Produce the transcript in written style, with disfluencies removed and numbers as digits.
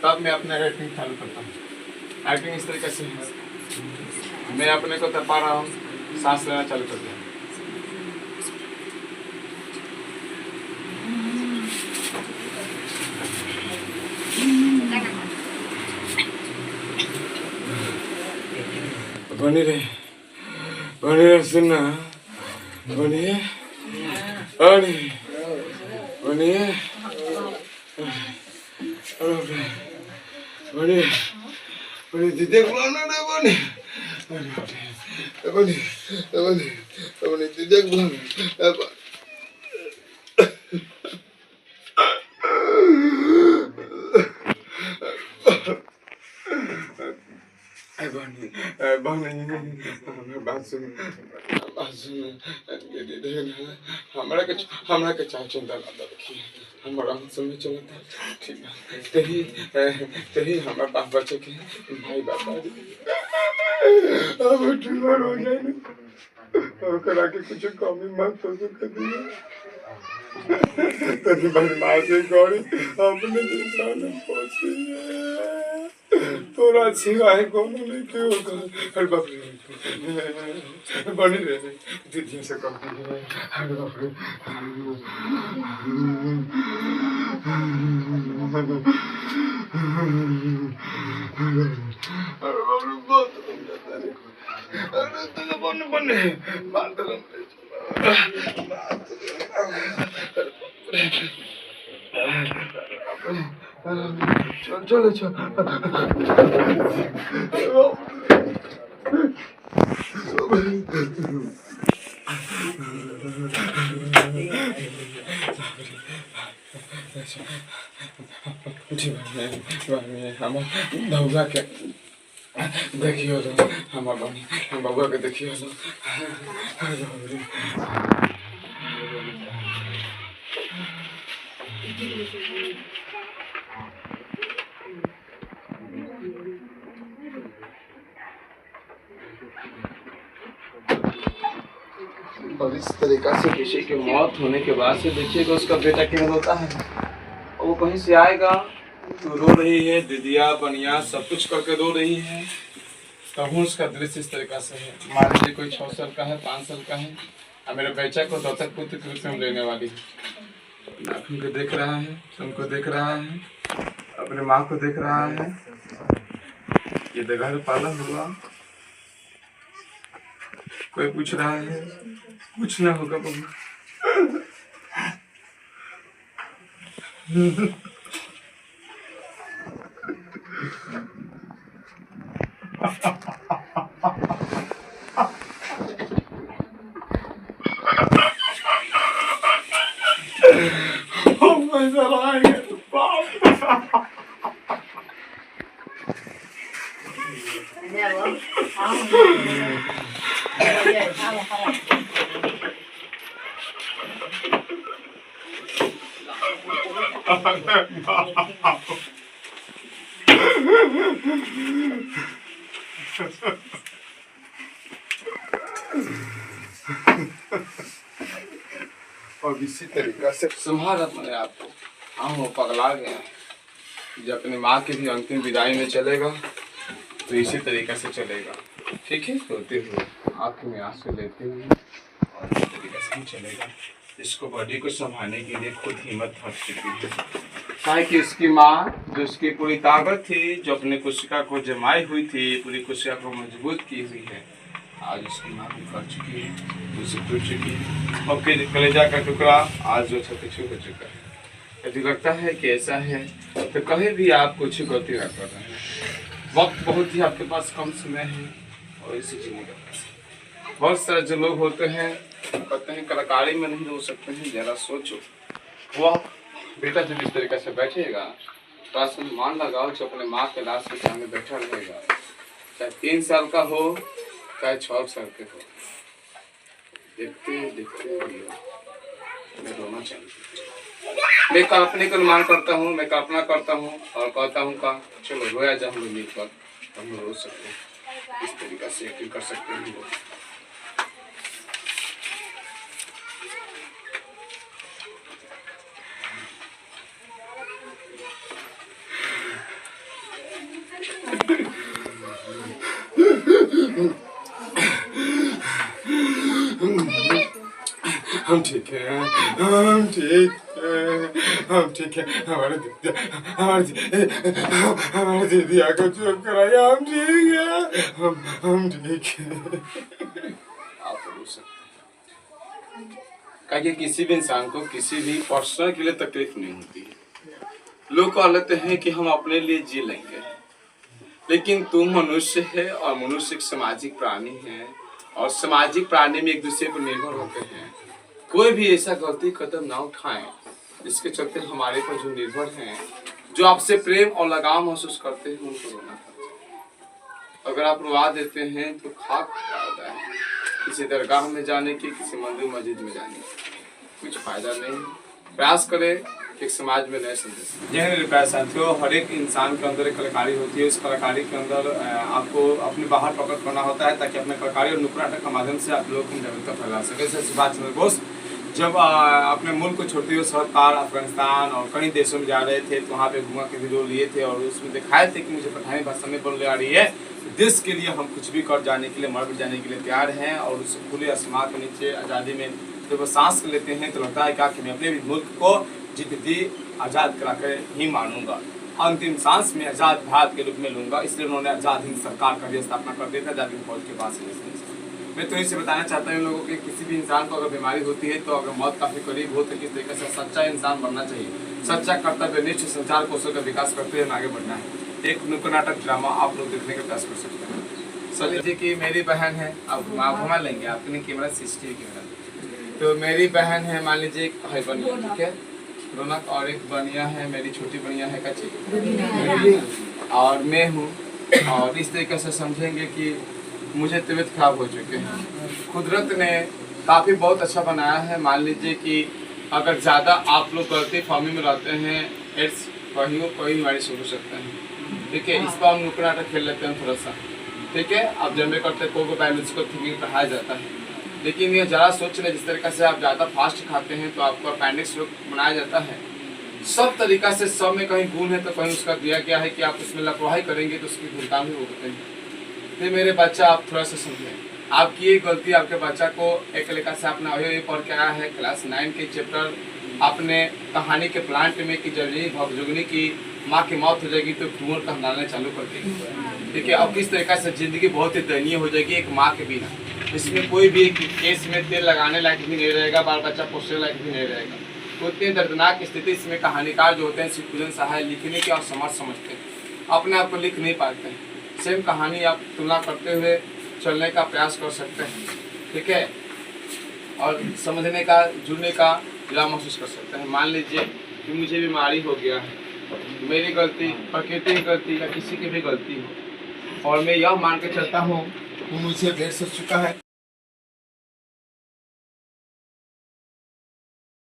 तब मैं अपना एक्टिंग चालू करता हूँ। एक्टिंग इस तरीके से है, मैं अपने को तपा रहा हूँ, सांस लेना चालू कर दिया। बनी रहे सुनना, बनिए बनिए बनी दीदी बुलाना रे, बनी दीदी बुलाना। बात सुन, हमरा के चाहे चिंता ना रखिए, हमारा समय चलता ठीक है। तही हमारा बाप बच्चे के भाई बाबा अब ट्यूमर हो जाए ना, और करा के कुछ कमी मत हो सकती है। तभी बदमाश गौरी अपने इंसान पहुंची है, तोरा सिवाय कौन नहीं क्यों कर। अरे बाप रे, बनी रहे दीदी से कम है। अरे बाप रे, अरे बाप रे, बहुत अरे तो बने बात चलो हम बउआ के देखियो लो, हम बउआ के देखियो लो। और इस तरीका से किसी की मौत होने के बाद से देखिएगा उसका बेटा क्या होता है। वो कहीं से आएगा तो रो रही है, दीदिया बनिया सब कुछ करके रो रही है। कहूँ उसका दृश्य इस तरीका से है। मान लीजिए कोई 6 साल का है, 5 साल का है, और मेरे बच्चा को दत्तक पुत्र के रूप में लेने वाली है। नाखून को देख रहा है, उनको देख रहा है, अपने माँ को देख रहा है। ये घर पाला हुआ, कोई पूछ रहा है, कुछ ना होगा बबू। और इसी तरीका से संभाल अपने आप को। हाँ वो पगला गया है। जब अपनी माँ की भी अंतिम विदाई में चलेगा तो इसी तरीका से चलेगा, ठीक है। रोते हुए, आँख में आंसू लेते हुए, और इसी तरीके से ही चलेगा। इसको बॉडी को संभालने के लिए खुद हिम्मत थक चुकी है। चाहे कि उसकी माँ जो उसकी पूरी ताकत थी, जो अपने कोशिका को जमाई हुई थी, पूरी कोशिका को मजबूत की हुई है, आज उसकी माँ भी कर चुकी है, उसे टूट चुकी है। और फिर कलेजा का टुकड़ा आज जो छू हो चुका है। यदि लगता है कि ऐसा है तो कहीं भी आप कुछ गलती ना कर रहे हैं। वक्त बहुत ही आपके पास कम समय है और इसी जीने का पास बहुत सारे जो लोग होते हैं कहते हैं कलाकारी में नहीं रो सकते हैं। जरा सोचो, वह बेटा जब इस तरीके से बैठेगा तो आसमान मान लगाओ जो अपने माँ के लाश के सामने बैठा रहेगा, चाहे 3 साल का हो चाहे 6 साल के हो, देखते देखते मैं रोना चाहूँगा। मैं कल्पना का अनुमान करता हूँ, मैं कल्पना करता हूँ और कहता हूँ का चलो रोया जा, हम लोग मिलकर हम लोग रो सकते हैं। इस तरीका से एक्टिंग कर सकते हैं लोग। हम ठीक हैं, हम ठीक हैं, हम ठीक हैं। हमारे दीदी को चोट कराया, हम ठीक हैं, हम ठीक हैं। आप बोल सकते हैं कि किसी भी इंसान को किसी भी पर्सन के लिए तकलीफ नहीं होती है। लोग कह लेते हैं कि हम अपने लिए जी लेंगे, लेकिन तुम मनुष्य है और मनुष्य एक सामाजिक प्राणी है, और सामाजिक प्राणी में एक दूसरे पर निर्भर होते हैं। कोई भी ऐसा गलती कदम ना उठाएं जिसके चलते हमारे पर जो निर्भर हैं, जो आपसे प्रेम और लगाव महसूस करते हैं, उनको रोना पड़ता है। अगर आप रुआ देते हैं तो खाक होता है। किसी दरगाह में जाने की, किसी मंदिर मस्जिद में जाने की कुछ फायदा नहीं। प्रयास करें एक समाज में नए संदेश। जय हिंद प्यारे साथियों, हर एक इंसान के अंदर एक कलाकारी होती है। उस कलाकारी के अंदर आपको अपने बाहर प्रकट करना होता है, ताकि अपने कलाकारी और नुक्कड़ नाटक के माध्यम से आप लोगों को जागरूकता फैला सके। जैसे सुभाष चंद्र बोस जब अपने मुल्क को छोड़ते हुए सरकार अफगानिस्तान और कई देशों में जा रहे थे, तो वहाँ पे घुमा के वीडियो लिए थे और उसमें दिखाए थे कि मुझे पठानी भाषा में बोलने आ रही है, देश के लिए हम कुछ भी कर जाने के लिए, मर भी जाने के लिए तैयार हैं। और उस खुले आसमान के नीचे आज़ादी में जब वो सांस लेते हैं तो लगता है क्या कि मैं अपने मुल्क को जीत दी आज़ाद करा कर ही मानूंगा, अंतिम सांस में आज़ाद भारत के रूप में लूंगा। इसलिए उन्होंने आज़ाद हिंद सरकार का भी स्थापना कर दिया था, आज़ाद हिंद फौज के पास। मैं तो इसे बताना चाहता हूँ लोगों के, किसी भी इंसान को अगर बीमारी होती है, तो अगर मौत काफ़ी करीब हो, तो किस तरीके से सच्चा इंसान बनना चाहिए, सच्चा कर्तव्यनिष्ठ संचार कौशल का विकास करते हुए आगे बढ़ना है। एक नुक्कड़ नाटक ड्रामा आप लोग देखने का प्रयास कर सकते हैं। सर लीजिए कि मेरी बहन है, अब आप घुमा लेंगे, आपके लिए कैमरा CCTV कैमरा। तो मेरी बहन है, मान लीजिए एक भाई बनिया, ठीक है, रौनक, और एक बनिया है, मेरी छोटी बनिया है कच्ची, और मैं हूँ। और इस तरीके से समझेंगे कि मुझे तबीयत खराब हो चुके हैं। कुदरत ने काफ़ी बहुत अच्छा बनाया है। मान लीजिए कि अगर ज़्यादा आप लोग गलती फहमी में रहते हैं, एड्स कहीं कोई बीमारी शुरू हो सकता है, ठीक है। इस पर हम नुक्कड़ नाटक खेल लेते हैं थोड़ा सा, ठीक है। आप जन्मे करते को बायोलॉजी को थिंकिंग पढ़ाया जाता है, लेकिन ये ज़रा सोच लें, जिस तरीके से आप ज़्यादा फास्ट खाते हैं तो आपको अपेंडिक्स रोग बनाया जाता है। सब तरीका से सब में कहीं गुण है, तो कहीं उसका दिया गया है कि आप उसमें लापरवाही करेंगे तो उसकी भुगतान भी भुगतते हैं। तो मेरे बच्चा, आप थोड़ा सा समझें, आपकी ये गलती आपके बच्चा को एक तरीका से अपना ये पढ़ के आया है क्लास 9 के चैप्टर अपने कहानी के प्लांट में कि जल्दी भगजुगनी की माँ की मौत हो जाएगी तो कुंवर का डालना चालू कर देगी, ठीक है। अब किस तरीका से ज़िंदगी बहुत ही दयनीय हो जाएगी एक माँ के बिना। इसमें कोई भी केस में तेल लगाने लायक भी नहीं रहेगा, बाल बच्चा पोषने लायक भी नहीं रहेगा। तो इतनी दर्दनाक स्थिति इसमें कहानीकार जो होते हैं शिवपूजन सहाय लिखने के और समझते हैं, अपने आप को लिख नहीं पाते हैं। सेम कहानी आप तुलना करते हुए चलने का प्रयास कर सकते हैं, ठीक है, और समझने का, जुड़ने का जुड़ाव महसूस कर सकते हैं। मान लीजिए कि मुझे बीमारी हो गया है, मेरी गलती, प्रकृति की गलती या किसी की भी गलती हो, और मैं यह मान के चलता हूँ कि मुझे देर से चुका है।